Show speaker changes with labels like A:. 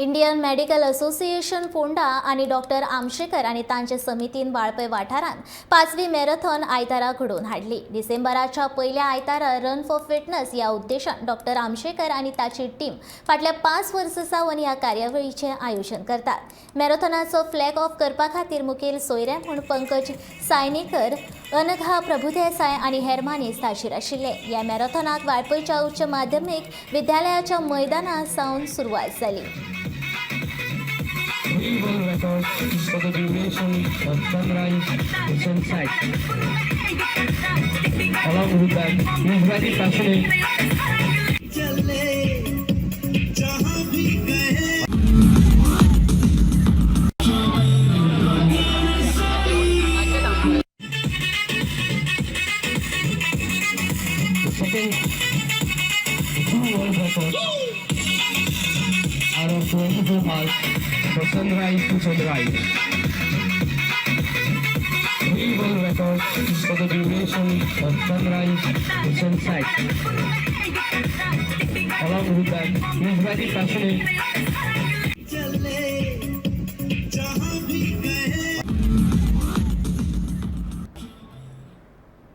A: Indian medical association Ponda आणि doctor Amshekar आणि तांचे समितीन वाळपय वाठारांत 5वी मॅरेथॉन आयतारा घडोवन हाडली। डिसेंबराच्या पहिल्या आयतारा रन फॉर फिटनेस या उद्देशान डॉक्टर आमशेकर आणि ताची टीम फाटल्या 5 वर्सां सावन ह्या कार्यावळीचे आयोजन करतात। मॅरेथॉनाचो फ्लॅग ऑफ करपा खातीर मुखेल सोयरे म्हूण पंकज सायनीकर, अनघा प्रभुदेसाय आणि हेर मानेस्त हाजीर आशिल्ले। ह्या मॅरेथॉनाक वाळपयच्या उच्च माध्यमीक विद्यालयाच्या मैदाना सावन सुरवात जाली।
B: We will record for the duration of sunrise to sunset. Along with that, he is very passionate. Setting 2 world records out of 24 hours for sunrise to sunrise. We will record for the duration of sunrise to sunset. Along with that, he is very passionate.